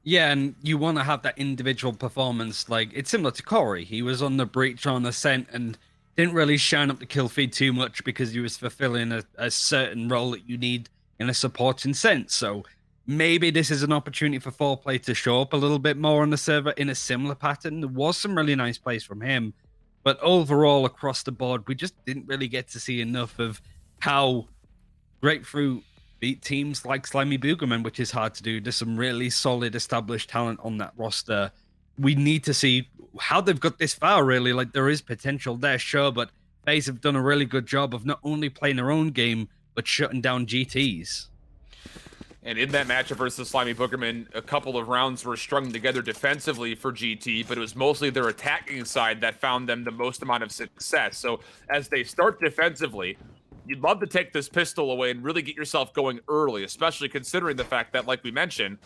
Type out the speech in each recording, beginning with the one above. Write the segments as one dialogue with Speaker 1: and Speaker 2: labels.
Speaker 1: Yeah, and you want to have that individual performance. Like, it's similar to Corey. He was on the breach on Ascent and didn't really shine up the kill feed too much because he was fulfilling a certain role that you need in a supporting sense. So maybe this is an opportunity for foreplay to show up a little bit more on the server in a similar pattern. There was some really nice plays from him, but overall across the board, we just didn't really get to see enough of how Grapefruit beat teams like Slimy Boogerman, which is hard to do. There's some really solid established talent on that roster. We need to see how they've got this far, really. Like, there is potential there, sure, but FaZe have done a really good job of not only playing their own game, but shutting down GTs.
Speaker 2: And in that matchup versus Slimy Boogerman, a couple of rounds were strung together defensively for GT, but it was mostly their attacking side that found them the most amount of success. So as they start defensively, you'd love to take this pistol away and really get yourself going early, especially considering the fact that, like we mentioned,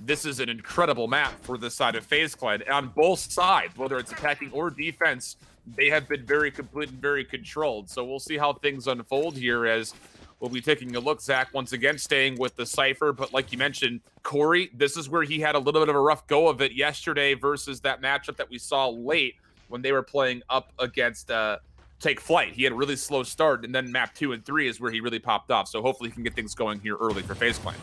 Speaker 2: this is an incredible map for this side of FaZe Clan. On both sides, whether it's attacking or defense, they have been very complete and very controlled. So we'll see how things unfold here as we'll be taking a look. Zach, once again, staying with the Cypher. But like you mentioned, Corey, this is where he had a little bit of a rough go of it yesterday versus that matchup that we saw late when they were playing up against Take Flight. He had a really slow start, and then map 2 and 3 is where he really popped off. So hopefully he can get things going here early for FaZe Clan.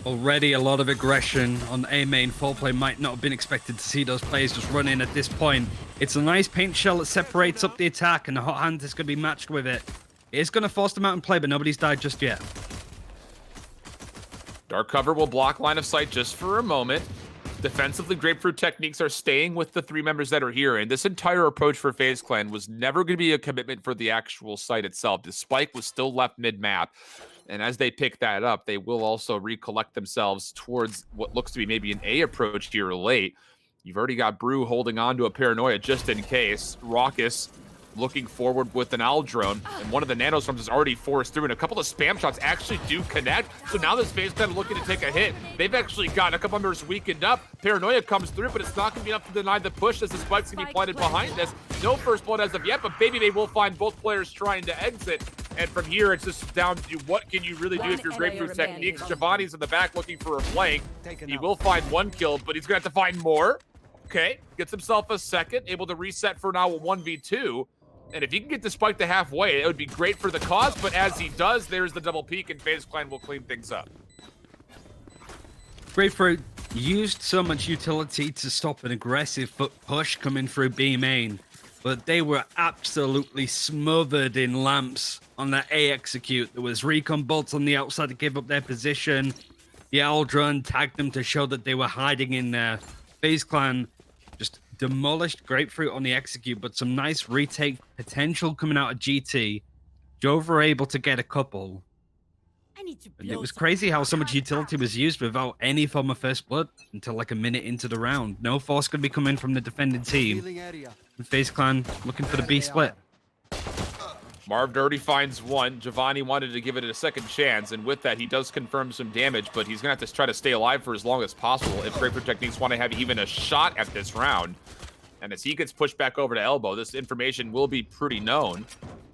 Speaker 1: Already a lot of aggression on A main. Foreplay might not have been expected to see those players just run in at this point. It's a nice paint shell that separates up the attack, and the hot hand is going to be matched with it. It's going to force them out and play, but nobody's died just yet.
Speaker 2: Dark cover will block line of sight just for a moment. Defensively, Grapefruit Techniques are staying with the 3 members that are here, and this entire approach for FaZe Clan was never going to be a commitment for the actual site itself. The spike was still left mid-map, and as they pick that up, they will also recollect themselves towards what looks to be maybe an A approach here late. You've already got Brew holding on to a paranoia just in case. Rawkus looking forward with an owl drone, and one of the nanostorms is already forced through, and a couple of spam shots actually do connect. So now this FaZe kind of looking to take a hit. They've actually got a couple members weakened up. Paranoia comes through, but it's not going to be enough to deny the push as the spike's going to be planted behind this. No first blood as of yet, but BABYBAY will find both players trying to exit. And from here, it's just down to what can you really do if you're Grapefruit Techniques. jovahnii in the back looking for a flank. He will find 1 kill, but he's going to have to find more. Okay, gets himself a second, able to reset for now a 1v2. And if he can get the spike to halfway, it would be great for the cause, but as he does, there's the double peak, and FaZe Clan will clean things up.
Speaker 1: Grapefruit used so much utility to stop an aggressive foot push coming through B main, but they were absolutely smothered in lamps on that A execute. There was recon bolts on the outside to give up their position. The owl drone tagged them to show that they were hiding in there. FaZe Clan just demolished Grapefruit on the execute, but some nice retake potential coming out of GT. Jova were able to get a couple. And it was crazy how so much utility was used without any form of first blood until like a minute into the round. No force could be coming from the defending team. And FaZe Clan looking for the B split.
Speaker 2: Marved already finds 1. jovahnii wanted to give it a second chance, and with that, he does confirm some damage, but he's going to have to try to stay alive for as long as possible if Grapefruit Techniques want to have even a shot at this round. And as he gets pushed back over to elbow, this information will be pretty known.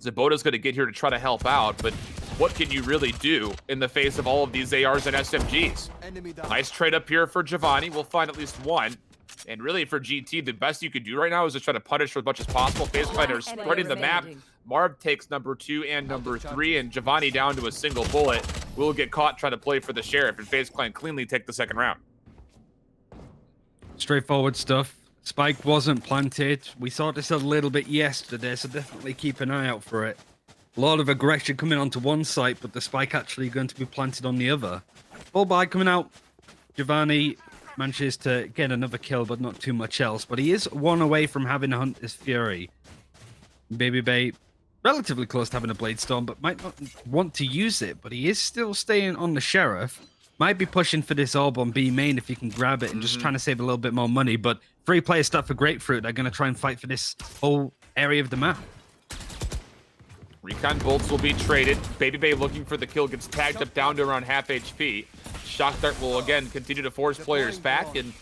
Speaker 2: ZachaREEE's going to get here to try to help out, but what can you really do in the face of all of these ARs and SMGs? Nice trade up here for jovahnii. We'll find at least 1. And really for GT, the best you could do right now is to try to punish for as much as possible. FaZe Clan are spreading the map. Marv takes number 2 and number 3, and jovahnii down to a single bullet. Will get caught trying to play for the Sheriff, and FaZe Clan cleanly take the second round.
Speaker 1: Straightforward stuff. Spike wasn't planted. We saw this a little bit yesterday, so definitely keep an eye out for it. A lot of aggression coming onto one site, but the spike actually going to be planted on the other. Ball by coming out. jovahnii manages to get another kill, but not too much else. But he is 1 away from having a Hunter's Fury. BABYBAY relatively close to having a Blade Storm, but might not want to use it. But he is still staying on the Sheriff. Might be pushing for this orb on B main if he can grab it and just trying to save a little bit more money. But 3 player stuff for Grapefruit. They're going to try and fight for this whole area of the map.
Speaker 2: Recon bolts will be traded. BABYBAY looking for the kill, gets tagged up down to around half HP. Shock Dart will again continue to force players back, and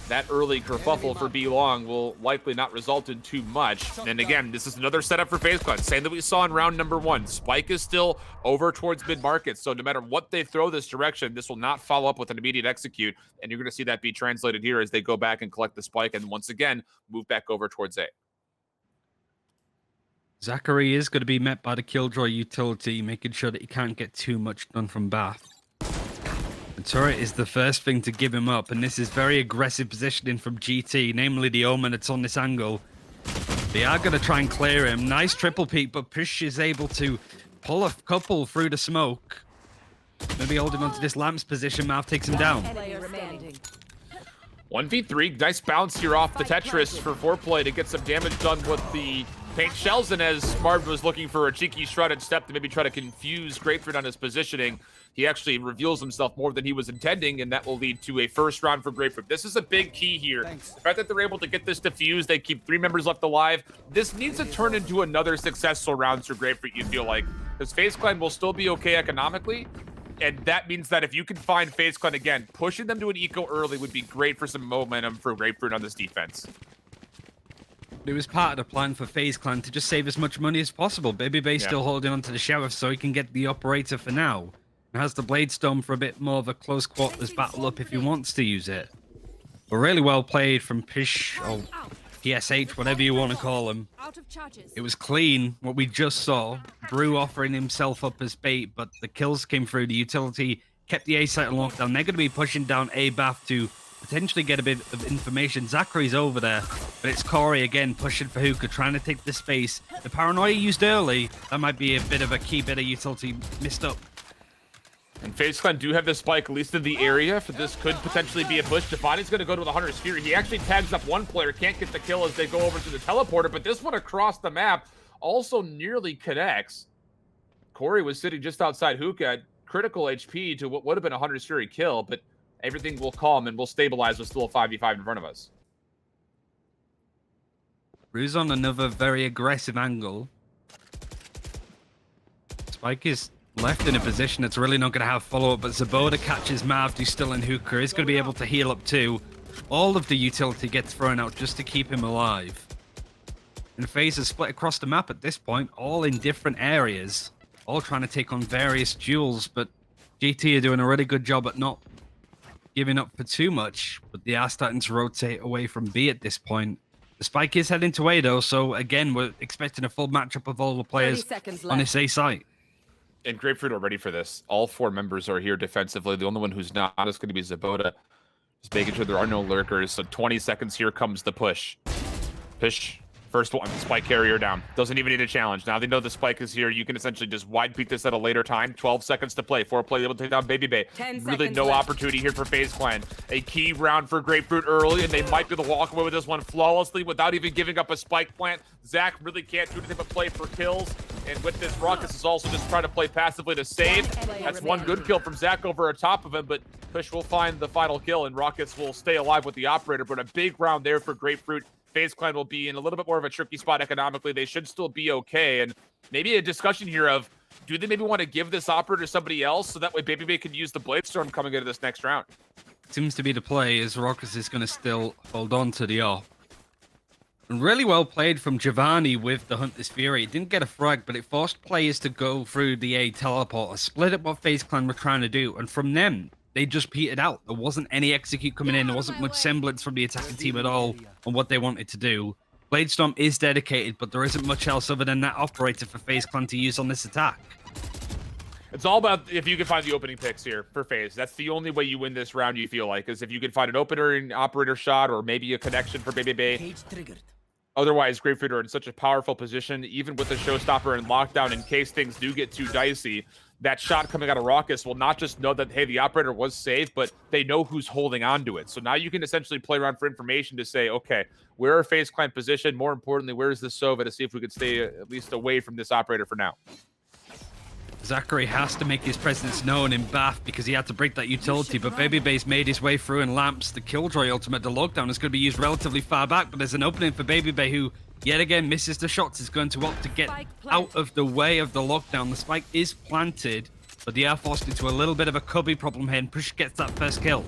Speaker 2: that early kerfuffle for B long will likely not result in too much. And again, this is another setup for FaZe Clan, same that we saw in round number 1. Spike is still over towards mid-market, so no matter what they throw this direction, this will not follow up with an immediate execute, and you're going to see that be translated here as they go back and collect the spike and once again move back over towards A.
Speaker 1: ZachaREEE is going to be met by the Killjoy utility, making sure that he can't get too much done from Bath. The turret is the first thing to give him up, and this is very aggressive positioning from GT, namely the Omen that's on this angle. They are going to try and clear him. Nice triple peek, but Push is able to pull a couple through the smoke. Maybe holding onto this Lamps position. Marved takes him down.
Speaker 2: 1v3, nice bounce here off the Tetris for foreplay to get some damage done with the paint shells, and as Marved was looking for a cheeky shrouded step to maybe try to confuse Grapefruit on his positioning, he actually reveals himself more than he was intending, and that will lead to a first round for Grapefruit. This is a big key here. The fact that they're able to get this defused, they keep 3 members left alive. This needs to turn into another successful round for Grapefruit, you feel like, because FaZe Clan will still be okay economically, and that means that if you can find FaZe Clan again, pushing them to an eco early would be great for some momentum for Grapefruit on this defense.
Speaker 1: It was part of the plan for FaZe Clan to just save as much money as possible. BABYBAY still holding on to the Sheriff so he can get the operator for now. And has the Blade Storm for a bit more of a close quarters battle up if he wants to use it. But really well played from Pish, or PSH, whatever you want to call him. It was clean, what we just saw. Brew offering himself up as bait, but the kills came through. The utility kept the A site on lockdown. They're going to be pushing down A Bath to potentially get a bit of information. ZachaREEE's over there, but it's Corey again pushing for Hookah, trying to take the space. The paranoia used early, that might be a bit of a key bit of utility missed up.
Speaker 2: And FaZe Clan do have the spike, at least in the area, for this could potentially be a push. jovahnii going to go to the Hunter's Fury. He actually tags up one player, can't get the kill as they go over to the teleporter, but this one across the map also nearly connects. Corey was sitting just outside Hookah at critical HP to what would have been a Hunter's Fury kill, but everything will calm and will stabilize with still a 5v5 in front of us.
Speaker 1: Rue's on another very aggressive angle. Spike is left in a position that's really not going to have follow-up, but ZachaREEE catches Marved, who's still in Hookah. He's going to be able to heal up too. All of the utility gets thrown out just to keep him alive. And FaZe is split across the map at this point, all in different areas, all trying to take on various duels, but GT are doing a really good job at not giving up for too much, but they are starting to rotate away from B at this point. The spike is heading to A though, so again, we're expecting a full matchup of all the players on this A site.
Speaker 2: And Grapefruit are ready for this. All 4 members are here defensively. The only one who's not is going to be xeboda. Just making sure there are no lurkers. So 20 seconds, here comes the push. Push. First one, spike carrier down. Doesn't even need a challenge. Now they know the spike is here. You can essentially just wide peek this at a later time. 12 seconds to play. Foreplay able to take down BABYBAY. Really no opportunity here for FaZe Clan. A key round for Grapefruit early, and they might be able to walk away with this one flawlessly without even giving up a spike plant. Zach really can't do anything but play for kills. And with this, Rawkus is also just trying to play passively to save. That's one good kill from Zach over top of him, but Push will find the final kill, and Rawkus will stay alive with the operator. But a big round there for Grapefruit. FaZe Clan will be in a little bit more of a tricky spot economically. They should still be okay. And maybe a discussion here of, do they maybe want to give this operator to somebody else so that way BABYBAY can use the Blade Storm coming into this next round?
Speaker 1: Seems to be the play, as Rawkus is going to still hold on to the op. And really well played from jovahnii with the Hunter's Fury. It didn't get a frag, but it forced players to go through the A teleporter, split up what FaZe Clan were trying to do, and from them, they just petered out. There wasn't any execute coming in. There wasn't much semblance from the attacking team at all on what they wanted to do. Blade Storm is dedicated, but there isn't much else other than that operator for FaZe Clan to use on this attack.
Speaker 2: It's all about if you can find the opening picks here for FaZe. That's the only way you win this round, you feel like, is if you can find an opener and operator shot or maybe a connection for BABYBAY. Otherwise, Grapefruit are in such a powerful position, even with the showstopper and lockdown, in case things do get too dicey. That shot coming out of Rawkus will not just know that, hey, the operator was safe, but they know who's holding on to it. So now you can essentially play around for information to say, okay, where are FaZe Clan positioned? More importantly, where is this Sova to see if we could stay at least away from this operator for now.
Speaker 1: ZachaREEE has to make his presence known in Bath because he had to break that utility, but BABYBAY's made his way through in Lamps. The Killjoy ultimate, the lockdown, is going to be used relatively far back, but there's an opening for BABYBAY who, yet again, misses the shots. Is going to opt to get out of the way of the lockdown. The spike is planted, but they are forced into a little bit of a cubby problem here, and Push gets that first kill.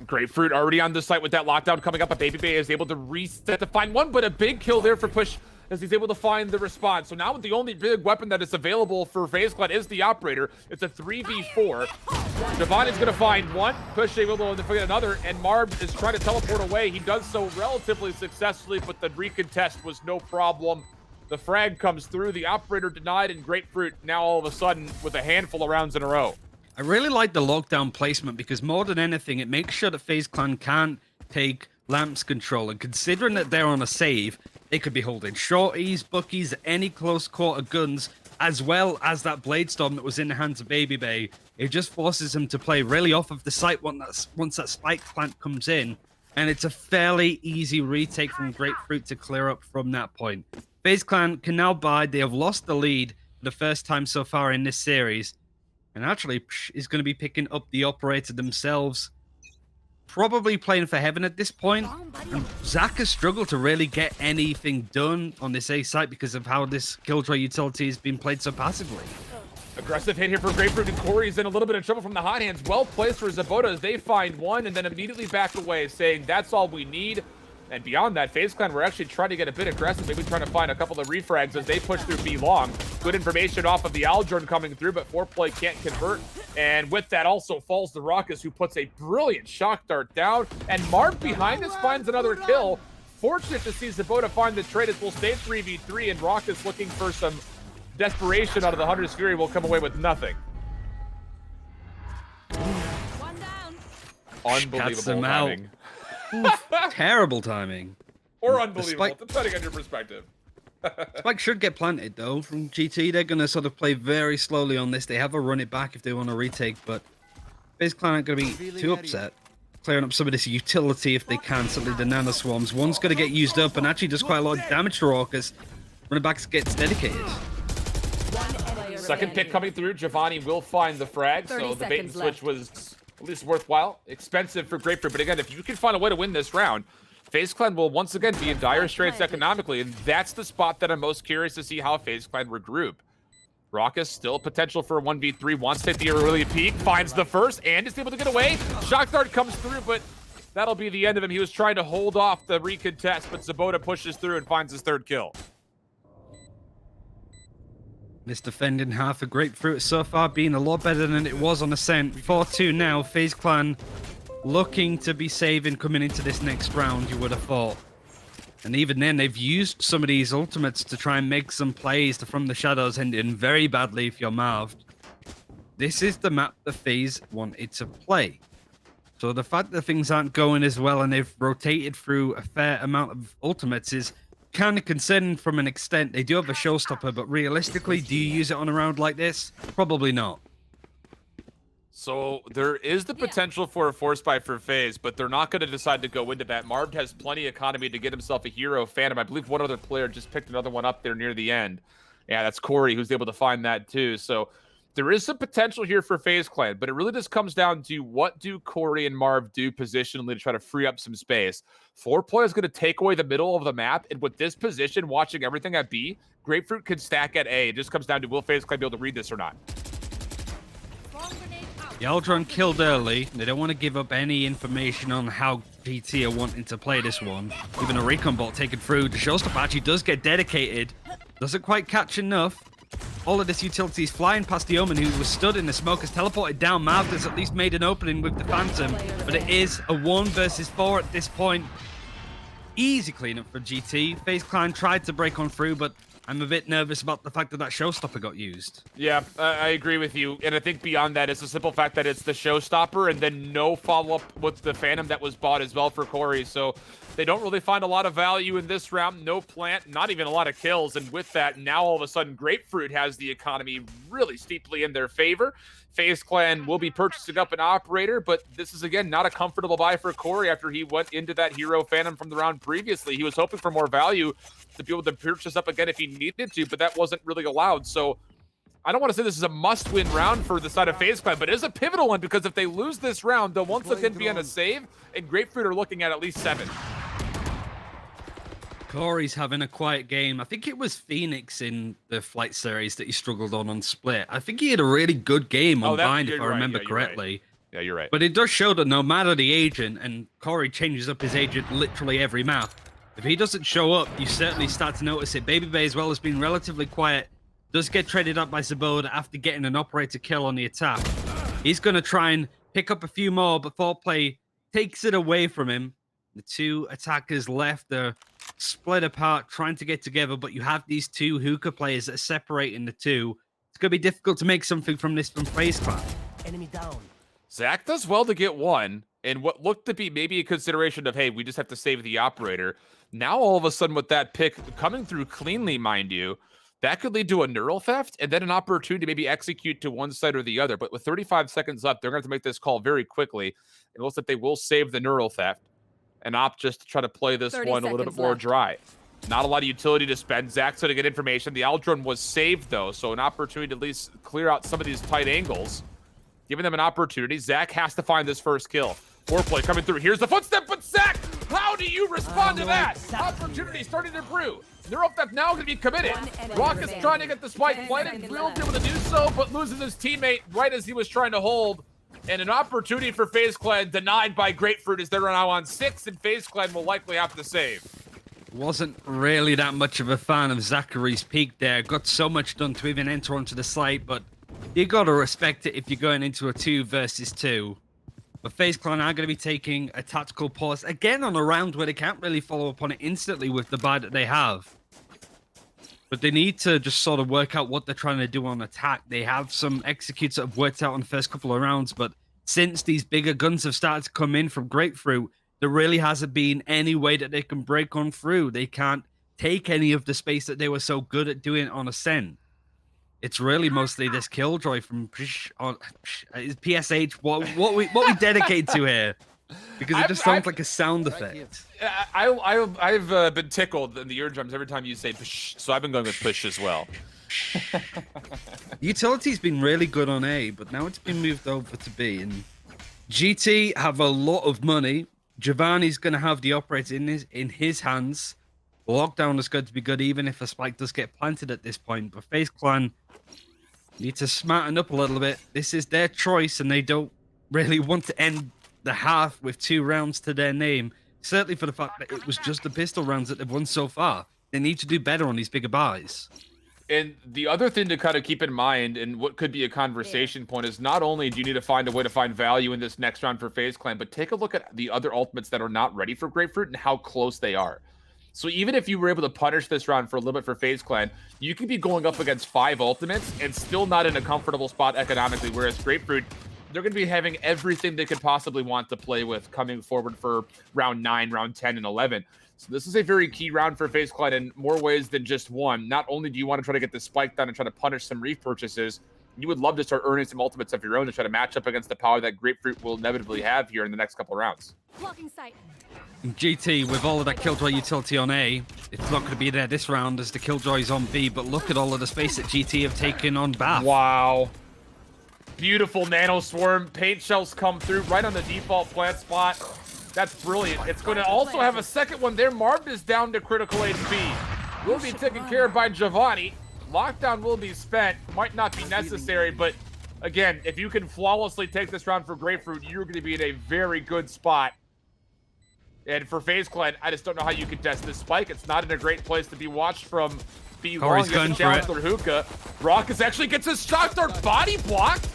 Speaker 2: Grapefruit already on the site with that lockdown coming up. But BABYBAY is able to reset to find one, but a big kill there for Push as he's able to find the response. So now the only big weapon that is available for FaZe Clan is the operator. It's a 3v4. jovahnii is going to find one, Push able to get another, and Marved is trying to teleport away. He does so relatively successfully, but the recontest was no problem. The frag comes through, the operator denied, and Grapefruit now all of a sudden with a handful of rounds in a row.
Speaker 1: I really like the lockdown placement because more than anything, it makes sure that FaZe Clan can't take Lamp's control. And considering that they're on a save, they could be holding shorties, buckies, any close quarter guns, as well as that Blade Storm that was in the hands of BABYBAY. It just forces them to play really off of the site once that spike plant comes in. And it's a fairly easy retake from Grapefruit to clear up from that point. FaZe Clan can now bide. They have lost the lead for the first time so far in this series. And actually is going to be picking up the operator themselves. Probably playing for heaven at this point. And Zach has struggled to really get anything done on this A site because of how this Killjoy utility has been played so passively.
Speaker 2: Aggressive hit here for Grapefruit, and Corey's in a little bit of trouble from the hot hands. Well placed for ZachaREEE as they find one and then immediately back away, saying that's all we need. And beyond that, FaZe Clan were actually trying to get a bit aggressive, maybe trying to find a couple of refrags as they push through B long. Good information off of the Aldrin coming through, but foreplay can't convert. And with that also falls the Rawkus, who puts a brilliant shock dart down. And Marved behind us finds another kill. Fortunate to see xeboda find the trade as we'll stay 3v3, and Rawkus looking for some desperation out of the Hunter's Fury will come away with nothing.
Speaker 3: One down.
Speaker 2: Unbelievable timing.
Speaker 1: Terrible timing.
Speaker 2: Or unbelievable, depending on your perspective.
Speaker 1: Spike should get planted, though, from GT. They're going to sort of play very slowly on this. They have a run it back if they want to retake, but FaZe Clan aren't going to be too upset. Clearing up some of this utility if they can. Certainly the Nano Swarms. One's going to get used up and actually does quite a lot of damage to Rawkus. Running back gets dedicated.
Speaker 2: Second pick coming through. jovahnii will find the frag, so the bait and switch was at least worthwhile. Expensive for Grapefruit, but again, if you can find a way to win this round, FaZe Clan will once again be in dire straits economically, and that's the spot that I'm most curious to see how FaZe Clan regroup. Rawkus still potential for a 1v3, wants to hit the early peak, finds the first, and is able to get away. Shock dart comes through, but that'll be the end of him. He was trying to hold off the recontest, but xeboda pushes through and finds his third kill.
Speaker 1: This defending half of Grapefruit so far being a lot better than it was on Ascent. 4-2 now. FaZe Clan looking to be saving coming into this next round, you would have thought. And even then, they've used some of these ultimates to try and make some plays from the shadows, ending very badly if you're Marved. This is the map the FaZe wanted to play. So the fact that things aren't going as well and they've rotated through a fair amount of ultimates is kind of concerning from an extent. They do have a showstopper, but realistically, do you use it on a round like this? Probably not.
Speaker 2: So there is the potential for a force buy for FaZe, but they're not going to decide to go into that. Marved has plenty of economy to get himself a hero Phantom. I believe one other player just picked another one up there near the end. Yeah, that's Corey who's able to find that too. So there is some potential here for FaZe Clan, but it really just comes down to what do Corey and Marv do positionally to try to free up some space. Foreplay is going to take away the middle of the map, and with this position, watching everything at B, Grapefruit can stack at A. It just comes down to will FaZe Clan be able to read this or not.
Speaker 1: The Aldron killed early. They don't want to give up any information on how GT are wanting to play this one. Even a recon bot taken through. The showstopper actually does get dedicated. Doesn't quite catch enough. All of this utility is flying past the Omen, who was stood in the smoke, has teleported down. Marved has at least made an opening with the Phantom, but it is a 1 versus 4 at this point. Easy cleanup for GT. FaZe Clan tried to break on through, but I'm a bit nervous about the fact that that showstopper got used.
Speaker 2: Yeah, I agree with you. And I think beyond that, it's the simple fact that it's the showstopper and then no follow-up with the Phantom that was bought as well for Corey. So they don't really find a lot of value in this round. No plant, not even a lot of kills. And with that, now all of a sudden, Grapefruit has the economy really steeply in their favor. FaZe Clan will be purchasing up an operator, but this is, again, not a comfortable buy for Corey after he went into that hero Phantom from the round previously. He was hoping for more value to be able to purchase up again if he needed to, but that wasn't really allowed. So I don't want to say this is a must-win round for the side of FaZe Clan, but it is a pivotal one because if they lose this round, they'll once again be on a save, and Grapefruit are looking at least 7.
Speaker 1: Corey's having a quiet game. I think it was Phoenix in the flight series that he struggled on Split. I think he had a really good game on Bind, if I remember correctly.
Speaker 2: Yeah, you're right.
Speaker 1: But it does show that no matter the agent, and Corey changes up his agent literally every map, if he doesn't show up, you certainly start to notice it. BABYBAY as well has been relatively quiet. Does get traded up by ZachaREEE after getting an operator kill on the attack. He's going to try and pick up a few more, but foreplay takes it away from him. The two attackers left, they're split apart, trying to get together, but you have these two hookah players that are separating the two. It's going to be difficult to make something from this from FaZe Clan.
Speaker 3: Enemy down.
Speaker 2: Zach does well to get one, and what looked to be maybe a consideration of, hey, we just have to save the operator. Now, all of a sudden, with that pick coming through cleanly, mind you, that could lead to a neural theft and then an opportunity to maybe execute to one side or the other. But with 35 seconds left, they're going to have to make this call very quickly. It looks like they will save the neural theft and opt just to try to play this one a little bit more dry. Not a lot of utility to spend. Zach's going to get information. The Aldrin was saved, though, so an opportunity to at least clear out some of these tight angles. Giving them an opportunity. Zach has to find this first kill. Foreplay coming through. Here's the footstep, but Zach, how do you respond to that? Opportunity starting to brew. Neural theft now going to be committed. Rawkus trying to get the spike planted. Will be able to do so, but loses his teammate right as he was trying to hold. And an opportunity for FaZe Clan denied by Grapefruit as they're now on 6, and FaZe Clan will likely have to save.
Speaker 1: Wasn't really that much of a fan of ZachaREEE's peak there. Got so much done to even enter onto the site, but you got to respect it if you're going into a 2 versus 2. But FaZe Clan are going to be taking a tactical pause again on a round where they can't really follow up on it instantly with the buy that they have. But they need to just sort of work out what they're trying to do on attack. They have some executes that have worked out on the first couple of rounds, but since these bigger guns have started to come in from Grapefruit, there really hasn't been any way that they can break on through. They can't take any of the space that they were so good at doing on Ascent. It's really mostly this Killjoy from PSH. What we dedicate to here, because it just sounds like a sound effect.
Speaker 2: I've been tickled in the eardrums every time you say push, so I've been going with push as well.
Speaker 1: Utility's been really good on A, but now it's been moved over to B. And GT have a lot of money. Jovahnii going to have the operator in his hands. Lockdown is going to be good, even if a spike does get planted at this point. But FaZe Clan need to smarten up a little bit. This is their choice, and they don't really want to end the half with 2 rounds to their name. Certainly for the fact that it was just the pistol rounds that they've won so far. They need to do better on these bigger buys.
Speaker 2: And the other thing to kind of keep in mind, and what could be a conversation point, is not only do you need to find a way to find value in this next round for FaZe Clan, but take a look at the other ultimates that are not ready for Grapefruit and how close they are. So even if you were able to punish this round for a little bit for FaZe Clan, you could be going up against 5 ultimates and still not in a comfortable spot economically, whereas Grapefruit, they're going to be having everything they could possibly want to play with coming forward for round 9, round 10, and 11. So this is a very key round for FaZe Clan in more ways than just one. Not only do you want to try to get the spike down and try to punish some reef purchases, you would love to start earning some ultimates of your own to try to match up against the power that Grapefruit will inevitably have here in the next couple of rounds.
Speaker 4: Blocking sight.
Speaker 1: GT, with all of that Killjoy utility on A, it's not going to be there this round as the Killjoy's on B, but look at all of the space that GT have taken on BAF.
Speaker 2: Wow. Beautiful nano swarm. Paint shells come through right on the default plant spot. That's brilliant. It's going to also have a second one there. Marved is down to critical HP. Will be taken care of by jovahnii. Lockdown will be spent. Might not be necessary, but again, if you can flawlessly take this round for Grapefruit, you're going to be in a very good spot. And for FaZe Clan, I just don't know how you contest this spike. It's not in a great place to be watched from B long. Gets down for hookah. Rawkus actually gets his shot start body blocked.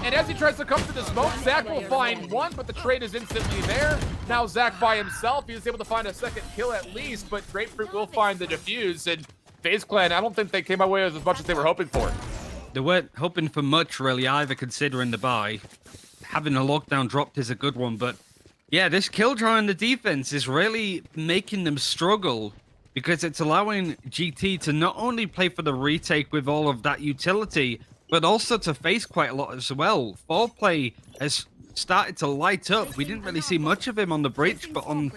Speaker 2: And as he tries to come to the smoke, Zach will find one, but the trade is instantly there. Now Zach by himself, he was able to find a second kill at least, but Grapefruit will find the defuse. And FaZe Clan, I don't think they came away with as much as they were hoping for.
Speaker 1: They weren't hoping for much, really, either, considering the buy. Having a lockdown dropped is a good one, but yeah, this Killjoy on the defense is really making them struggle because it's allowing GT to not only play for the retake with all of that utility, but also to face quite a lot as well. Foreplay has started to light up. We didn't really see much of him on the breach, but on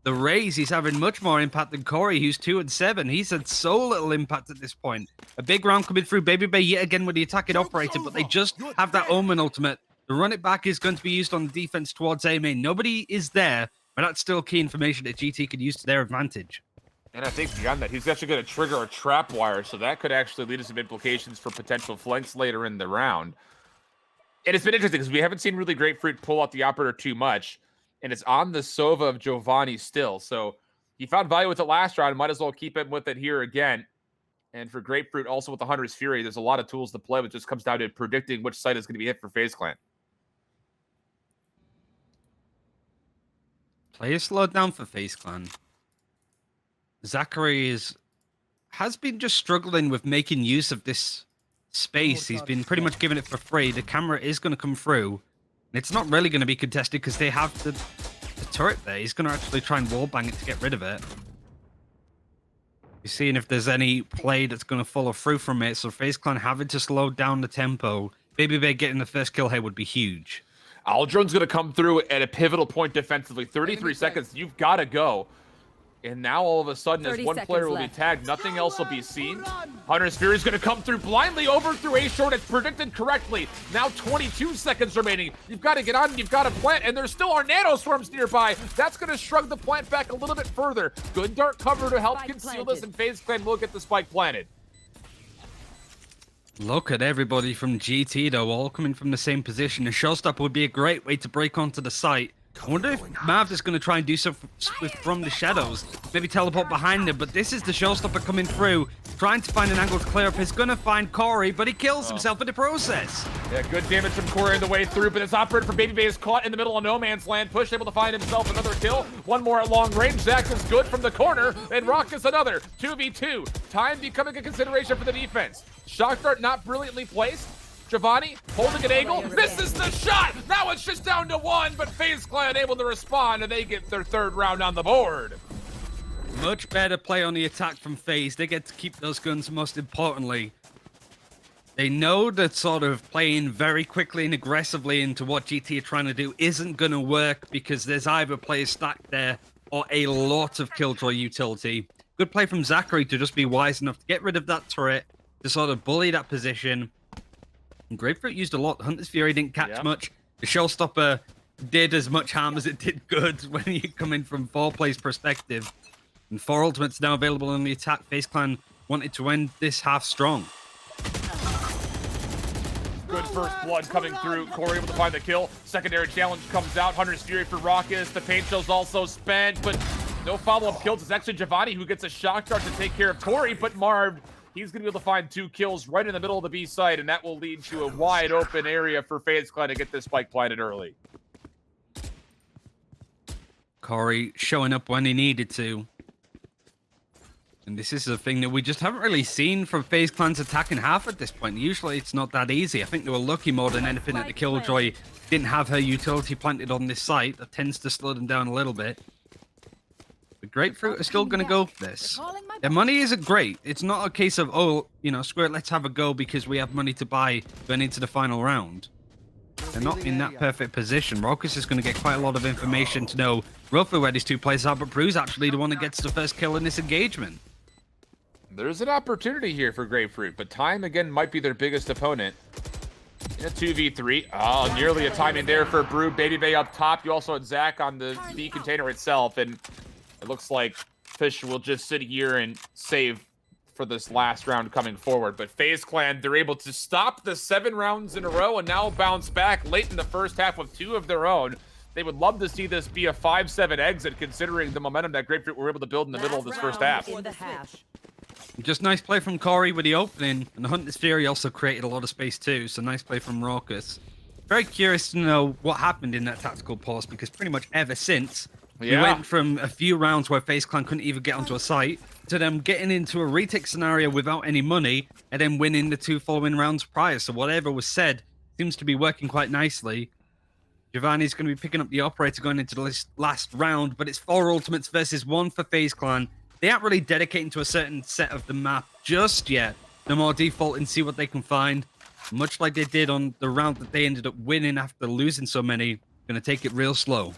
Speaker 1: the Raze, he's having much more impact than Corey, who's 2 and 7. He's had so little impact at this point. A big round coming through BABYBAY yet again with the attacking operator, but they just have that Omen ultimate. The run it back is going to be used on the defense towards A main. Nobody is there, but that's still key information that GT could use to their advantage.
Speaker 2: And I think beyond that, he's actually going to trigger a trap wire, so that could actually lead to some implications for potential flanks later in the round. And it's been interesting because we haven't seen really Grapefruit pull out the operator too much. And it's on the Sova of jovahnii still. So he found value with it last round. Might as well keep him with it here again. And for Grapefruit, also with the Hunter's Fury, there's a lot of tools to play, but just comes down to predicting which site is going to be hit for FaZe Clan.
Speaker 1: Players slowed down for FaZe Clan. ZachaREEE has been just struggling with making use of this space. He's been pretty much giving it for free. The camera is going to come through. And it's not really going to be contested because they have the turret there. He's going to actually try and wallbang it to get rid of it. You're seeing if there's any play that's going to follow through from it. So FaZe Clan having to slow down the tempo. BABYBAY getting the first kill here would be huge.
Speaker 2: Aldron's going to come through at a pivotal point defensively. 33 seconds. You've got to go. And now all of a sudden, as one player will be tagged, nothing else will be seen. Hunter's Fury is going to come through blindly over through A short. It's predicted correctly. Now 22 seconds remaining. You've got to get on. You've got to plant. And there still are nano swarms nearby. That's going to shrug the plant back a little bit further. Good dark cover to help conceal this. And FaZe Clan will get the spike planted.
Speaker 1: Look at everybody from GT, though, all coming from the same position. A showstopper would be a great way to break onto the site. I wonder if Marved is going to try and do something from the shadows. Maybe teleport behind him, but this is the showstopper coming through, trying to find an angle to clear up. He's going to find Corey, but he kills himself in the process.
Speaker 2: Yeah, good damage from Corey on the way through, but this operator from BABYBAY is caught in the middle of no man's land. Push able to find himself another kill. One more at long range. Zach is good from the corner, and Rawkus another. 2v2. Time becoming a consideration for the defense. Shock dart not brilliantly placed. jovahnii holding an angle, misses the shot! Now it's just down to one, but FaZe Clan able to respond, and they get their third round on the board.
Speaker 1: Much better play on the attack from FaZe. They get to keep those guns, most importantly. They know that sort of playing very quickly and aggressively into what GT are trying to do isn't going to work because there's either players stacked there or a lot of Killjoy utility. Good play from ZachaREEE to just be wise enough to get rid of that turret, to sort of bully that position. And Grapefruit used a lot. Hunter's Fury didn't catch much. The showstopper did as much harm as it did good when you come in from foreplay's perspective. And 4 ultimates now available on the attack. FaZe Clan wanted to end this half strong.
Speaker 2: Good first blood coming through. Corey able to find the kill. Secondary challenge comes out. Hunter's Fury for Rawkus. The paint shell's also spent, but no follow-up kills. It's actually jovahnii who gets a shock dart to take care of Corey, but Marved, he's going to be able to find 2 kills right in the middle of the B side, and that will lead to a wide open area for FaZe Clan to get this spike planted early.
Speaker 1: Corey showing up when he needed to. And this is a thing that we just haven't really seen from FaZe Clan's attacking half at this point. Usually it's not that easy. I think they were lucky more than anything that the Killjoy didn't have her utility planted on this site. That tends to slow them down a little bit. But Grapefruit are still going to go for this. Their money isn't great. It's not a case of, oh, you know, screw it, let's have a go because we have money to buy going into the final round. They're not in that perfect position. Rawkus is going to get quite a lot of information to know roughly where these 2 players are, but Prue's actually the one that gets the first kill in this engagement.
Speaker 2: There's an opportunity here for Grapefruit, but time again might be their biggest opponent. In a 2v3. Oh, nearly a timing there for Brew. BABYBAY up top. You also had Zach on the B container itself, and it looks like Fish will just sit here and save for this last round coming forward. But FaZe Clan, they're able to stop the 7 rounds in a row and now bounce back late in the first half with 2 of their own. They would love to see this be a 5-7 exit, considering the momentum that Grapefruit were able to build in the middle of this first half.
Speaker 1: Just nice play from Corey with the opening, and the Hunter's Fury also created a lot of space too, so nice play from Rawkus. Very curious to know what happened in that tactical pause, because pretty much ever since, we went from a few rounds where FaZe Clan couldn't even get onto a site, to them getting into a retake scenario without any money, and then winning the 2 following rounds prior. So whatever was said seems to be working quite nicely. jovahnii going to be picking up the operator going into the last round, but it's 4 ultimates versus 1 for FaZe Clan. They aren't really dedicating to a certain set of the map just yet. They're more default and see what they can find. Much like they did on the round that they ended up winning after losing so many. Going to take it real slow.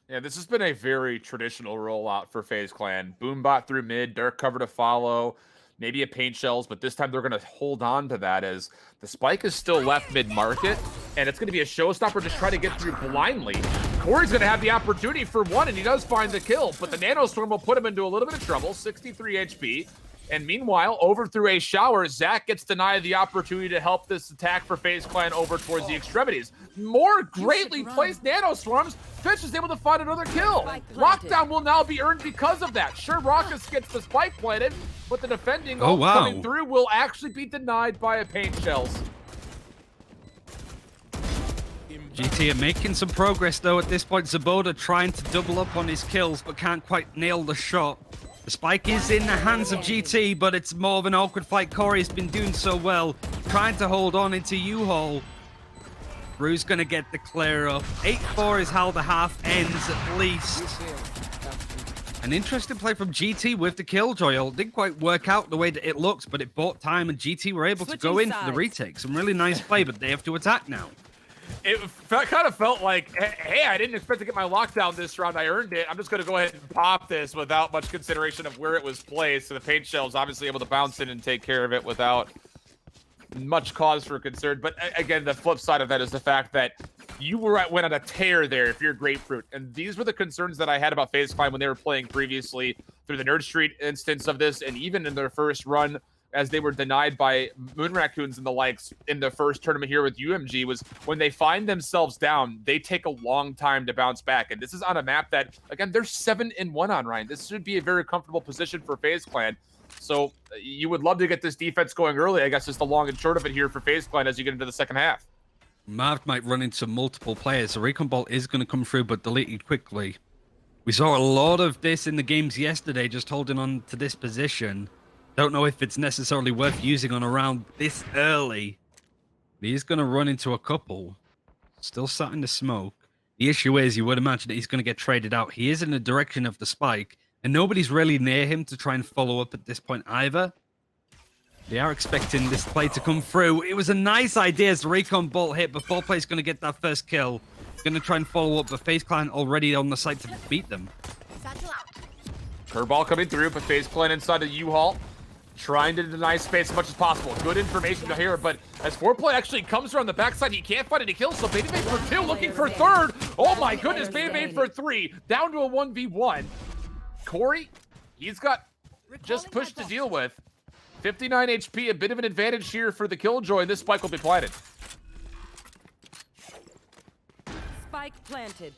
Speaker 2: Yeah, this has been a very traditional rollout for FaZe Clan. Boombot through mid, dark cover to follow, maybe a paint shells, but this time they're going to hold on to that as the spike is still left mid-market, and it's going to be a showstopper just trying to get through blindly. Corey's going to have the opportunity for 1, and he does find the kill, but the nanostorm will put him into a little bit of trouble. 63 HP. And meanwhile, over through a shower, Zach gets denied the opportunity to help this attack for FaZe Clan over towards the extremities. More greatly placed nano swarms. Fish is able to find another kill. Lockdown will now be earned because of that. Sure, Rawkus gets the spike planted, but the defending coming through will actually be denied by a paint shells.
Speaker 1: GT are making some progress though at this point. ZachaREEE trying to double up on his kills, but can't quite nail the shot. The spike is in the hands of GT, but it's more of an awkward fight. Corey's been doing so well, trying to hold on into U-Haul. Bru's going to get the clear up. 8-4 is how the half ends at least. An interesting play from GT with the Killjoy ult. Didn't quite work out the way that it looks, but it bought time and GT were able to go in for the retake. Some really nice play, but they have to attack now.
Speaker 2: It kind of felt like, hey, I didn't expect to get my lockdown this round. I earned it. I'm just going to go ahead and pop this without much consideration of where it was placed. So the paint shell's obviously able to bounce in and take care of it without much cause for concern. But again, the flip side of that is the fact that you went on a tear there if you're Grapefruit. And these were the concerns that I had about FaZe Clan when they were playing previously through the Nerd Street instance of this, and even in their first run as they were denied by Moon Raccoons and the likes in the first tournament here with UMG, was when they find themselves down, they take a long time to bounce back. And this is on a map that, again, they're 7-1 on, Ryan. This should be a very comfortable position for FaZe Clan. So you would love to get this defense going early. I guess just the long and short of it here for FaZe Clan as you get into the second half.
Speaker 1: Marved might run into multiple players. The recon bolt is going to come through, but deleted quickly. We saw a lot of this in the games yesterday, just holding on to this position. Don't know if it's necessarily worth using on a round this early. But he's going to run into a couple. Still sat in the smoke. The issue is, you would imagine that he's going to get traded out. He is in the direction of the spike, and nobody's really near him to try and follow up at this point either. They are expecting this play to come through. It was a nice idea as the recon bolt hit, but foreplay's going to get that first kill. Going to try and follow up, but FaZe Clan already on the site to beat them.
Speaker 2: Curveball coming through, but FaZe Clan inside the U-Haul, trying to deny space as much as possible. Good information to hear, but as foreplay actually comes around the backside, he can't find any kills, so BABYBAY for 2, looking for 3rd. Oh my goodness, BABYBAY for 3, down to a 1v1. Corey, he's got just push to deal with. 59 HP, a bit of an advantage here for the Killjoy, and this spike will be planted.
Speaker 3: Spike planted.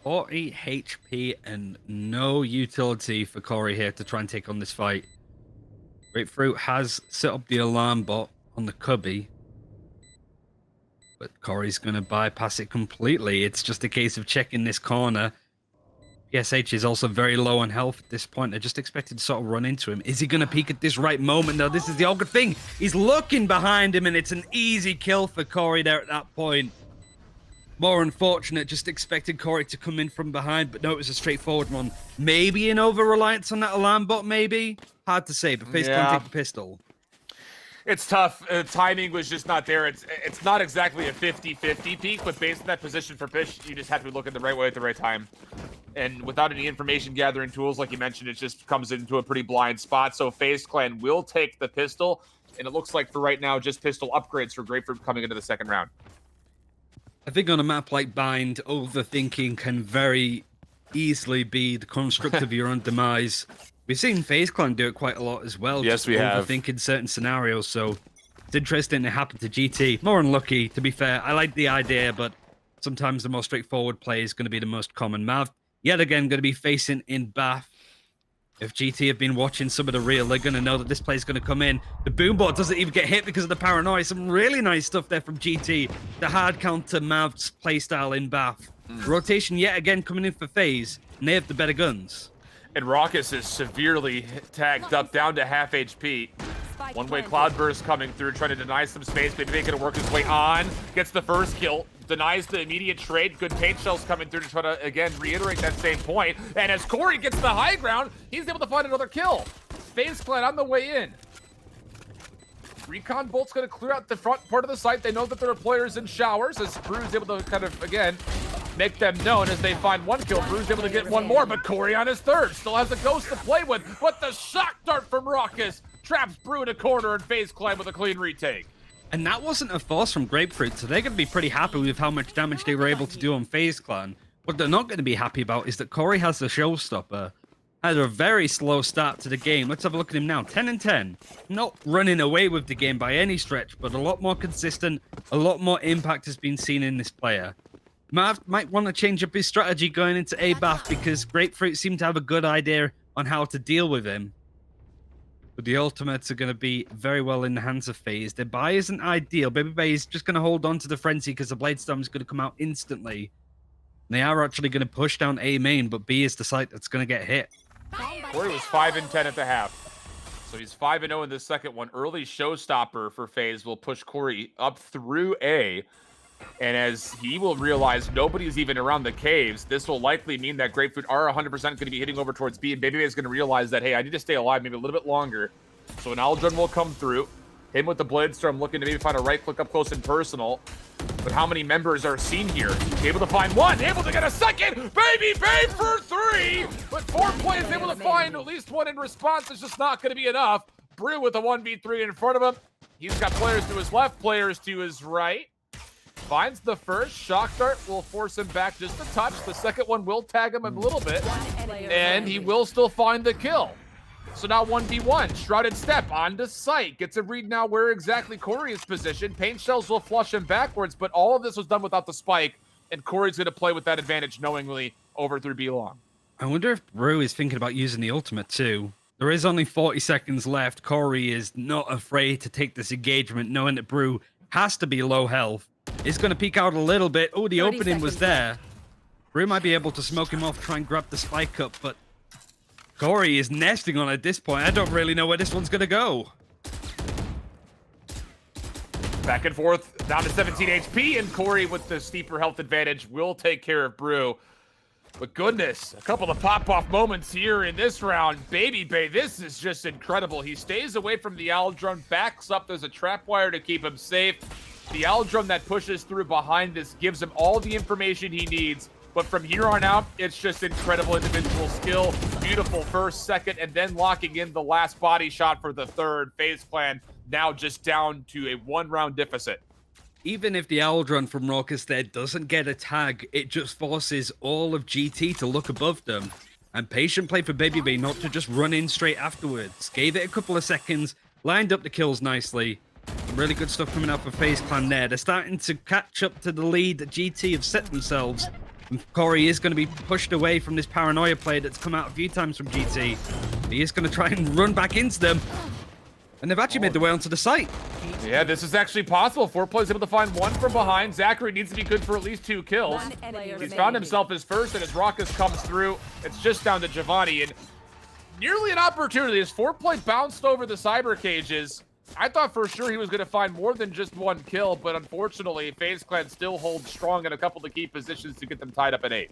Speaker 1: 40 HP and no utility for Corey here to try and take on this fight. Grapefruit has set up the alarm bot on the cubby, but Corey's going to bypass it completely. It's just a case of checking this corner. PSH is also very low on health at this point. They're just expected to sort of run into him. Is he going to peek at this right moment? No, this is the awkward thing. He's looking behind him, and it's an easy kill for Corey there at that point. More unfortunate, just expected Corey to come in from behind, but no, it was a straightforward one. Maybe an over-reliance on that alarm bot, maybe? Hard to say, but FaZe Clan take the pistol.
Speaker 2: It's tough. Timing was just not there. It's not exactly a 50-50 peak, but based on that position for Fish, you just have to be looking the right way at the right time. And without any information gathering tools, like you mentioned, it just comes into a pretty blind spot. So FaZe Clan will take the pistol, and it looks like for right now, just pistol upgrades for Grapefruit coming into the second round.
Speaker 1: I think on a map like Bind, overthinking can very easily be the construct of your own demise. We've seen FaZe Clan do it quite a lot as well.
Speaker 2: Yes, we have.
Speaker 1: Overthinking certain scenarios, so it's interesting it happened to GT. More unlucky, to be fair. I like the idea, but sometimes the more straightforward play is going to be the most common. Marved, yet again, going to be facing in Bath. If GT have been watching some of the reel, they're going to know that this play is going to come in. The boombot doesn't even get hit because of the paranoia. Some really nice stuff there from GT. The hard counter Mav's playstyle in Bath. Rotation yet again coming in for FaZe, and they have the better guns.
Speaker 2: And Rawkus is severely tagged up, down to half HP. One-way Cloudburst coming through, trying to deny some space. BABYBAY gonna work his way on. Gets the first kill. Denies the immediate trade. Good paint shells coming through to try to, again, reiterate that same point. And as Corey gets the high ground, he's able to find another kill. FaZe Clan on the way in. Recon Bolt's gonna clear out the front part of the site. They know that there are players in showers, as Bru's able to kind of, again, make them known as they find one kill. Bru's able to get one more, but Corey on his 3rd. Still has a ghost to play with, but the shock dart from Rawkus traps Bru in a corner and FaZe Clan with a clean retake.
Speaker 1: And that wasn't a force from Grapefruit, so they're going to be pretty happy with how much damage they were able to do on FaZe Clan. What they're not going to be happy about is that Corey has the showstopper. had a very slow start to the game. Let's have a look at him now. 10 and 10. Not running away with the game by any stretch, but a lot more consistent, a lot more impact has been seen in this player. Marved might want to change up his strategy going into A bath because Grapefruit seemed to have a good idea on how to deal with him. But the ultimates are going to be very well in the hands of FaZe. Their buy isn't ideal. BABYBAY is just going to hold on to the frenzy because the Bladestorm is going to come out instantly. They are actually going to push down A main, but B is the site that's going to get hit.
Speaker 2: Corey was 5 and 10 at the half. So he's 5 and 0 in the second one. Early showstopper for FaZe will push Corey up through A. And as he will realize nobody's even around the caves, this will likely mean that Grapefruit are 100% going to be hitting over towards B. And BABYBAY is going to realize that, hey, I need to stay alive maybe a little bit longer. So an Aldrin will come through. Him with the Bladestorm looking to maybe find a right click up close and personal. But how many members are seen here? Able to find one, able to get a second. BABYBAY for 3. But foreplay is able to find at least one in response. It's just not going to be enough. Brew with a 1v3 in front of him. He's got players to his left, players to his right. Finds the first. Shock Dart will force him back just a touch. The second one will tag him a little bit. And he will still find the kill. So now 1v1, Shrouded Step onto site. Gets a read now where exactly Corey is positioned. Paint Shells will flush him backwards, but all of this was done without the spike, and Corey's going to play with that advantage knowingly over through B long.
Speaker 1: I wonder if Brew is thinking about using the ultimate too. There is only 40 seconds left. Corey is not afraid to take this engagement, knowing that Brew has to be low health. He's going to peek out a little bit. Oh, the opening was there. Brew might be able to smoke him off, try and grab the spike up, but Corey is nesting on at this point. I don't really know where this one's going to go.
Speaker 2: Back and forth, down to 17 HP, and Corey with the steeper health advantage will take care of Brew. But goodness, a couple of pop-off moments here in this round. BABYBAY, this is just incredible. He stays away from the Aldrun, backs up. There's a trap wire to keep him safe. The Aldrun that pushes through behind this gives him all the information he needs. But from here on out, it's just incredible individual skill. Beautiful first, second, and then locking in the last body shot for the third. FaZe Clan now just down to a 1-round deficit.
Speaker 1: Even if the Aldrun from Rawkus there doesn't get a tag, it just forces all of GT to look above them. And patient play for BABYBAY not to just run in straight afterwards. Gave it a couple of seconds, lined up the kills nicely. Some really good stuff coming out for FaZe Clan there. They're starting to catch up to the lead that GT have set themselves. And Corey is going to be pushed away from this paranoia play that's come out a few times from GT. He is going to try and run back into them. And they've actually made their way onto the site.
Speaker 2: Yeah, this is actually possible. Foreplay is able to find one from behind. ZachaREEE needs to be good for at least 2 kills. He's found himself his first, and as Rawkus comes through, it's just down to jovahnii. And nearly an opportunity as Foreplay bounced over the cyber cages. I thought for sure he was going to find more than just 1 kill, but unfortunately, FaZe Clan still holds strong in a couple of key positions to get them tied up at 8.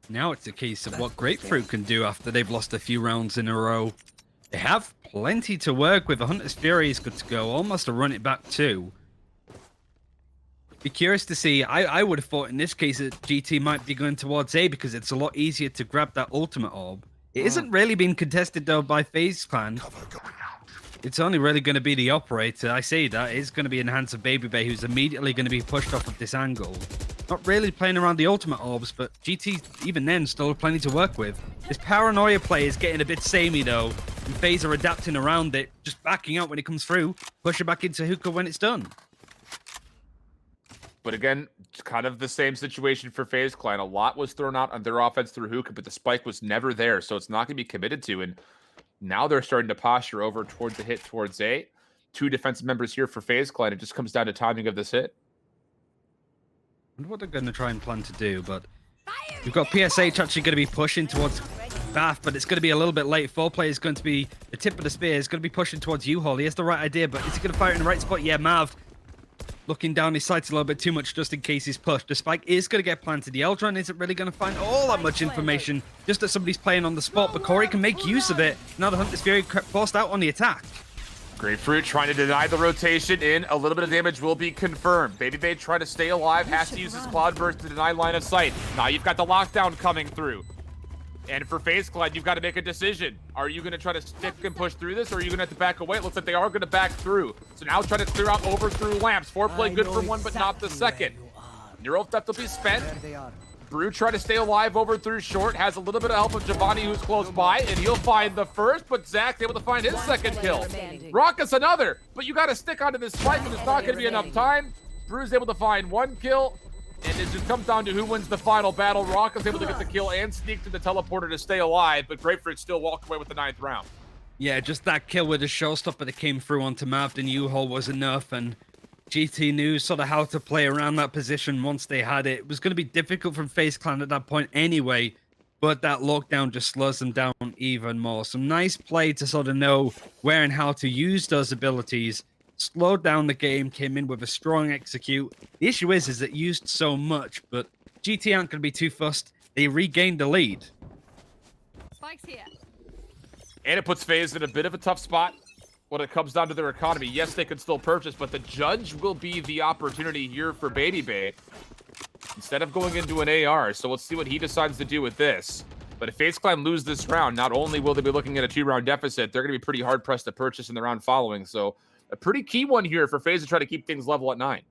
Speaker 1: Now it's a case of what Grapefruit can do after they've lost a few rounds in a row. They have plenty to work with. The Hunter's Fury is good to go, almost to run it back too. Be curious to see. I would have thought in this case that GT might be going towards A because it's a lot easier to grab that ultimate orb. It isn't really being contested though by FaZe Clan. It's only really going to be the operator. I say that it's going to be in the hands of BABYBAY, who's immediately going to be pushed off of this angle. Not really playing around the ultimate orbs, but GT even then still have plenty to work with. This paranoia play is getting a bit samey though, and FaZe are adapting around it, just backing out when it comes through, pushing back into hookah when it's done.
Speaker 2: But again, it's kind of the same situation for FaZe Clan. A lot was thrown out on their offense through hookah, but the spike was never there, so it's not going to be committed to. And now they're starting to posture over towards the hit towards A. 2 defensive members here for FaZe Clan. It just comes down to timing of this hit.
Speaker 1: I wonder what they're going to try and plan to do, but we've got PSH actually going to be pushing towards Bath, but it's going to be a little bit late. Foreplay is going to be the tip of the spear. Is going to be pushing towards U-Haul. He has the right idea, but is he going to fire it in the right spot? Yeah, Marved looking down his sights a little bit too much just in case he's pushed. The spike is going to get planted. The Eldron isn't really going to find all that much information, just that somebody's playing on the spot, but Corey can make use of it. Now the Hunter's Fury forced out on the attack.
Speaker 2: Grapefruit trying to deny the rotation in. A little bit of damage will be confirmed. BABYBAY trying to stay alive, has to use his Cloud Burst to deny line of sight. Now you've got the lockdown coming through. And for FaZe Clan, you've got to make a decision. Are you going to try to stick and push through this, or are you going to have to back away? It looks like they are going to back through. So now try to clear out over through lamps. Foreplay good for 1, but not the second. Neural Theft will be spent. Brew trying to stay alive over through short, has a little bit of help of jovahnii who's close by, and he'll find the first, but Zach's able to find his second kill. Rawkus another, but you got to stick onto this spike, and there's not going to be enough time. Brew's able to find one kill, and it just comes down to who wins the final battle. Rawkus able to get the kill and sneak to the teleporter to stay alive, but Grapefruit still walked away with the 9th round.
Speaker 1: Yeah, just that kill with the showstopper that came through onto Marved and U-Haul was enough, and GT knew sort of how to play around that position once they had it. It was going to be difficult from FaZe Clan at that point anyway, but that lockdown just slows them down even more. Some nice play to sort of know where and how to use those abilities. Slowed down the game, came in with a strong execute. The issue is it used so much, but GT aren't going to be too fussed. They regained the lead.
Speaker 3: Spike's here.
Speaker 2: And it puts FaZe in a bit of a tough spot when it comes down to their economy. Yes, they can still purchase, but the judge will be the opportunity here for BABYBAY instead of going into an AR. So let's see what he decides to do with this. But if FaZe Clan lose this round, not only will they be looking at a 2-round deficit, they're going to be pretty hard-pressed to purchase in the round following. So a pretty key one here for FaZe to try to keep things level at 9.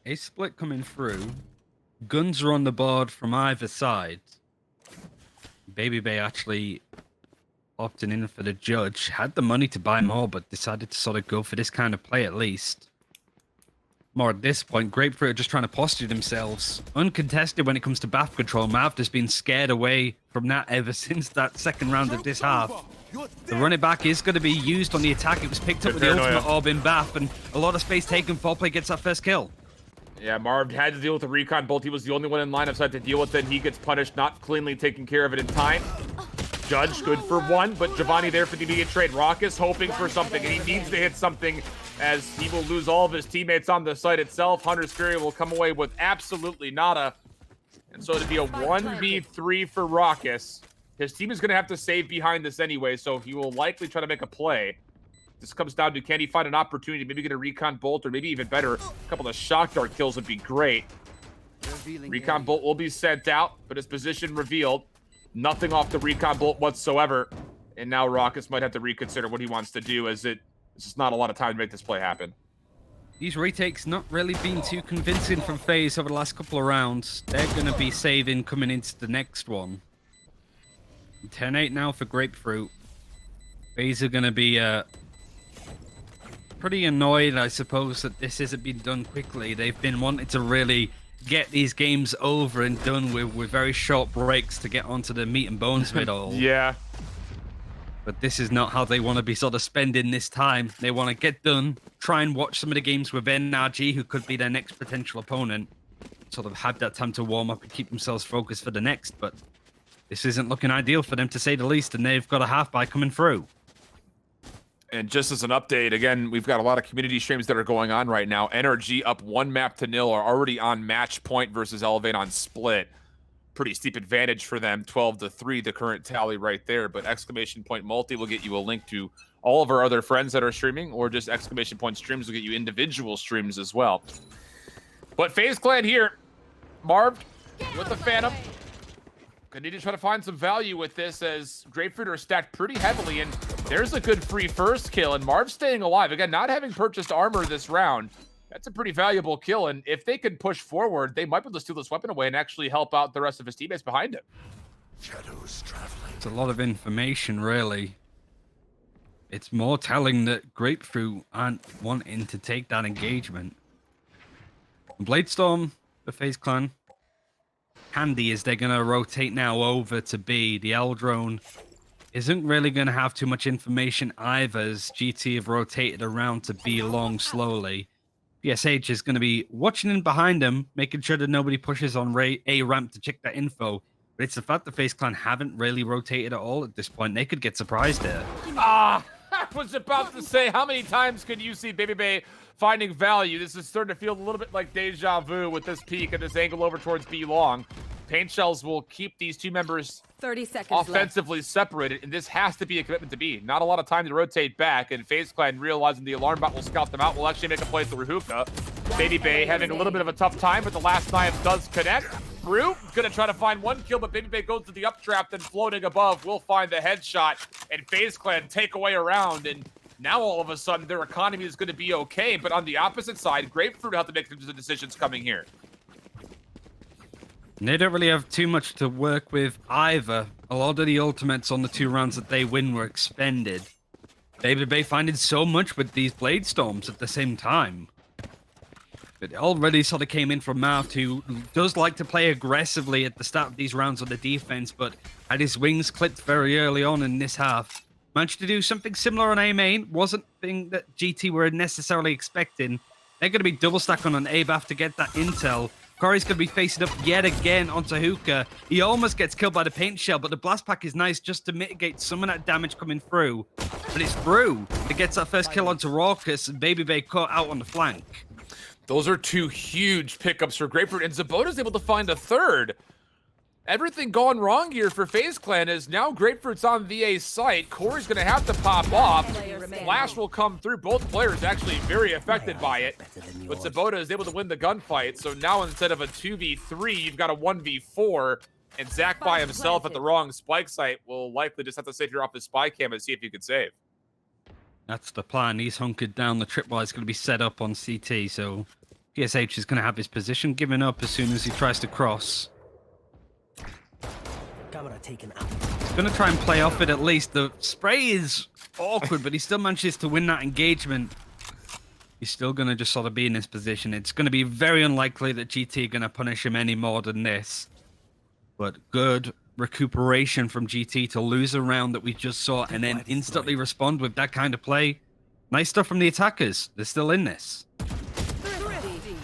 Speaker 1: A split coming through. Guns are on the board from either side. BABYBAY actually opting in for the judge. Had the money to buy more, but decided to sort of go for this kind of play at least. More at this point, Grapefruit are just trying to posture themselves. Uncontested when it comes to BAF control. Marved has been scared away from that ever since that second round of this half. The running back is going to be used on the attack. It was picked up with the ultimate orb in BAF, and a lot of space taken. Foreplay gets that first kill.
Speaker 2: Yeah, Marved had to deal with the recon bolt. He was the only one in line of sight to deal with it. He gets punished, not cleanly taking care of it in time. Judge, good for one, but jovahnii there for the immediate trade. Rawkus hoping for something, and he needs to hit something as he will lose all of his teammates on the site itself. Hunter's Fury will come away with absolutely nada. And so it'd be a 1v3 for Rawkus. His team is going to have to save behind this anyway, so he will likely try to make a play. This comes down to, can he find an opportunity, maybe get a recon bolt, or maybe even better, a couple of shock dart kills would be great. Recon bolt will be sent out, but his position revealed. Nothing off the recon bolt whatsoever. And now Rawkus might have to reconsider what he wants to do, as it's just not a lot of time to make this play happen.
Speaker 1: These retakes not really been too convincing from FaZe over the last couple of rounds. They're going to be saving coming into the next one. 10-8 now for Grapefruit. FaZe are going to be pretty annoyed, I suppose, that this isn't being done quickly. They've been wanting to really get these games over and done with very short breaks to get onto the meat and bones of it all.
Speaker 2: Yeah.
Speaker 1: But this is not how they want to be sort of spending this time. They want to get done, try and watch some of the games with NRG, who could be their next potential opponent, sort of have that time to warm up and keep themselves focused for the next. But this isn't looking ideal for them, to say the least, and they've got a half-buy coming through.
Speaker 2: And just as an update, again, we've got a lot of community streams that are going on right now. NRG up 1-0 are already on match point versus Elevate on split. Pretty steep advantage for them, 12-3, the current tally right there. But exclamation point multi will get you a link to all of our other friends that are streaming, or just exclamation point streams will get you individual streams as well. But FaZe Clan here, Marved with the Phantom. Gonna need to try to find some value with this, as Grapefruit are stacked pretty heavily, and there's a good free first kill, and Marv staying alive. Again, not having purchased armor this round, that's a pretty valuable kill, and if they can push forward, they might be able to steal this weapon away and actually help out the rest of his teammates behind him.
Speaker 1: It's a lot of information, really. It's more telling that Grapefruit aren't wanting to take that engagement. Bladestorm, the FaZe Clan. Handy is they're going to rotate now over to B. The L-Drone isn't really going to have too much information either, as GT have rotated around to B long slowly. PSH is going to be watching in behind them, making sure that nobody pushes on A ramp to check that info. But it's the fact that FaZe Clan haven't really rotated at all at this point. They could get surprised there.
Speaker 2: I was about to say, how many times could you see BABYBAY finding value? This is starting to feel a little bit like deja vu with this peak and this angle over towards B long. Paint Shells will keep these two members
Speaker 3: 30 seconds
Speaker 2: offensively separated, and this has to be a commitment to B. Not a lot of time to rotate back, and FaZe Clan, realizing the alarm bot will scout them out, will actually make a play through hookah. BABYBAY having a little bit of a tough time, but the last knife does connect. Brew gonna try to find one kill, but BABYBAY goes to the up trap, then floating above will find the headshot, and FaZe Clan take away around, and now all of a sudden their economy is going to be okay. But on the opposite side, Grapefruit have to make some decisions coming here.
Speaker 1: And they don't really have too much to work with either. A lot of the ultimates on the 2 rounds that they win were expended. BABYBAY finding so much with these Blade Storms at the same time. But it already sort of came in from Marved, who does like to play aggressively at the start of these rounds on the defense, but had his wings clipped very early on in this half. Managed to do something similar on A main. Wasn't thing that GT were necessarily expecting. They're going to be double stack on an A-Bath to get that intel. Corey's going to be facing up yet again onto Hookah. He almost gets killed by the paint shell, but the blast pack is nice just to mitigate some of that damage coming through. But it's through that gets that first kill onto Rawkus, and BABYBAY caught out on the flank.
Speaker 2: Those are 2 huge pickups for Grapefruit, and ZachaREEE's able to find a third. Everything going wrong here for FaZe Clan is now Grapefruit's on VA's site. Corey's going to have to pop off. Flash will come through. Both players actually very affected by it. But ZachaREEE is able to win the gunfight. So now instead of a 2v3, you've got a 1v4. And Zach by himself at the wrong spike site will likely just have to sit here off his spy cam and see if you can save.
Speaker 1: That's the plan. He's hunkered down. The tripwire is going to be set up on CT. So PSH is going to have his position given up as soon as he tries to cross.
Speaker 4: Taken out.
Speaker 1: He's going to try and play off it at least. The spray is awkward, but he still manages to win that engagement. He's still going to just sort of be in this position. It's going to be very unlikely that GT are going to punish him any more than this. But good recuperation from GT to lose a round that we just saw and then instantly respond with that kind of play. Nice stuff from the attackers. They're still in this.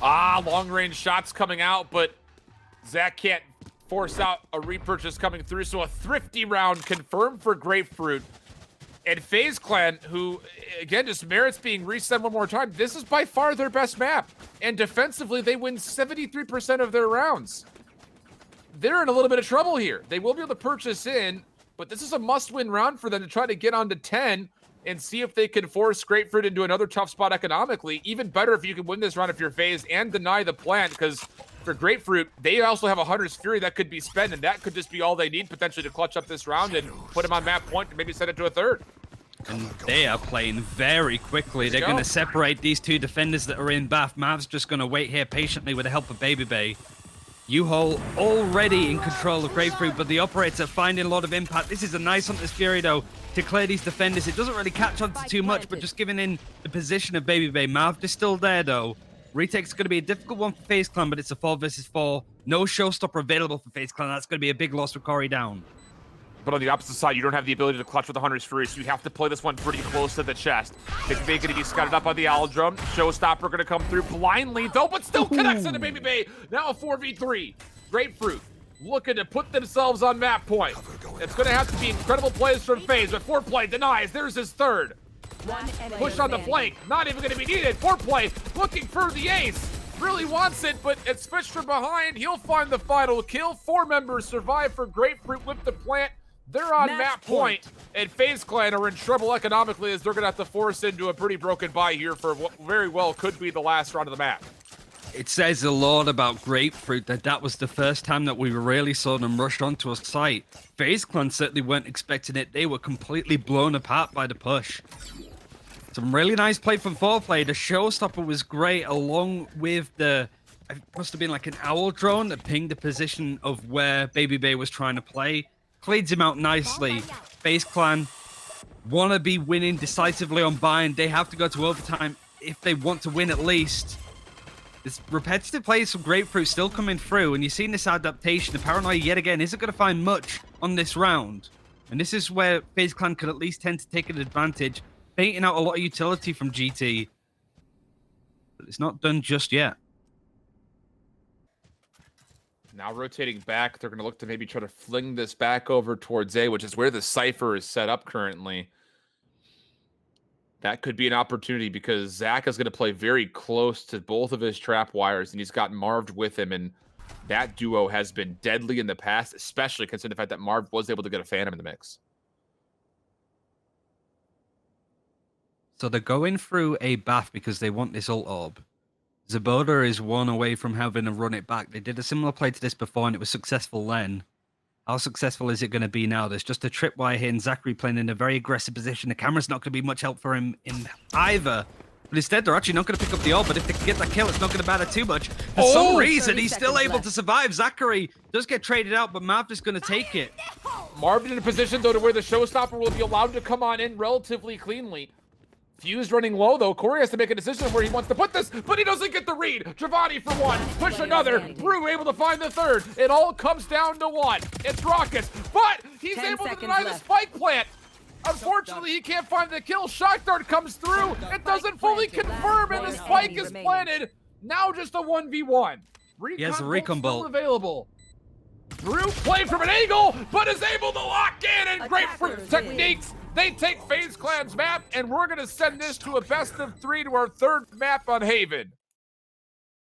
Speaker 2: Long-range shots coming out, but Zach can't force out a repurchase coming through, so a thrifty round confirmed for Grapefruit. And FaZe Clan, who, again, just merits being reset one more time, this is by far their best map. And defensively, they win 73% of their rounds. They're in a little bit of trouble here. They will be able to purchase in, but this is a must-win round for them to try to get onto 10 and see if they can force Grapefruit into another tough spot economically. Even better if you can win this round if you're FaZe and deny the plant, because for Grapefruit, they also have a Hunter's Fury that could be spent, and that could just be all they need potentially to clutch up this round and put him on map point and maybe send it to a third.
Speaker 1: And they are playing very quickly. They're going to separate these 2 defenders that are in Bath. Mav's just going to wait here patiently with the help of BABYBAY. U-Hole already in control of Grapefruit, but the operator finding a lot of impact. This is a nice Hunter's Fury, though, to clear these defenders. It doesn't really catch on to too much, but just giving in the position of BABYBAY. Marved is still there, though. Retake's going to be a difficult one for FaZe Clan, but it's a 4 versus 4. No showstopper available for FaZe Clan. That's going to be a big loss for Corey down.
Speaker 2: But on the opposite side, you don't have the ability to clutch with the Hunter's Fury, so you have to play this one pretty close to the chest. BABYBAY going to be scouted up on the Aldrum. Showstopper going to come through blindly, though, but still connects into BABYBAY. Now a 4v3. Grapefruit looking to put themselves on map point. It's going to have to be incredible plays from FaZe, but foreplay denies. There's his third. Push on the flank, not even going to be needed. Foreplay looking for the ace. Really wants it, but it's switched from behind. He'll find the final kill. 4 members survive for Grapefruit with the plant. They're on map point, and FaZe Clan are in trouble economically as they're going to have to force into a pretty broken buy here for what very well could be the last round of the map.
Speaker 1: It says a lot about Grapefruit that was the first time that we really saw them rush onto a site. FaZe Clan certainly weren't expecting it. They were completely blown apart by the push. Some really nice play from foreplay. The showstopper was great, along with the... It must have been like an owl drone that pinged the position of where BABYBAY was trying to play. Cleans him out nicely. FaZe Clan want to be winning decisively on buy-in. They have to go to overtime if they want to win at least. This repetitive plays from Grapefruit still coming through, and you've seen this adaptation. The paranoia yet again isn't going to find much on this round. And this is where FaZe Clan could at least tend to take an advantage, baiting out a lot of utility from GT. But it's not done just yet.
Speaker 2: Now rotating back, they're going to look to maybe try to fling this back over towards A, which is where the Cypher is set up currently. That could be an opportunity because Zach is going to play very close to both of his trap wires, and he's got Marved with him, and that duo has been deadly in the past, especially considering the fact that Marved was able to get a Phantom in the mix.
Speaker 1: So they're going through a bath because they want this ult orb. ZachaREEE is 1 away from having to run it back. They did a similar play to this before, and it was successful then. How successful is it going to be now? There's just a tripwire here, and ZachaREEE playing in a very aggressive position. The camera's not going to be much help for him in either. But instead, they're actually not going to pick up the ult. But if they can get that kill, it's not going to matter too much. For some reason,
Speaker 3: 30
Speaker 1: he's still
Speaker 3: seconds
Speaker 1: able
Speaker 3: left.
Speaker 1: to survive. ZachaREEE does get traded out, but Marved is going to take it.
Speaker 2: Marved in a position, though, to where the showstopper will be allowed to come on in relatively cleanly. Fuse running low, though. Corey has to make a decision where he wants to put this, but he doesn't get the read. jovahnii for one, push another. Brew able to find the third. It all comes down to one. It's Rawkus, but he's
Speaker 3: 10
Speaker 2: able to
Speaker 3: seconds
Speaker 2: deny the
Speaker 3: left.
Speaker 2: spike plant. Unfortunately, he can't find the kill. Shock dart comes through. It doesn't fully confirm, and the spike is planted. Now just a 1v1.
Speaker 1: He has a
Speaker 2: Recon
Speaker 1: recon
Speaker 2: bolt still
Speaker 1: bolt.
Speaker 2: available. Brew played from an angle, but is able to lock in, and Grapefruit
Speaker 3: Attackers
Speaker 2: Techniques. They take FaZe Clan's map, and we're going to send this to a best of 3 to our third map on Haven.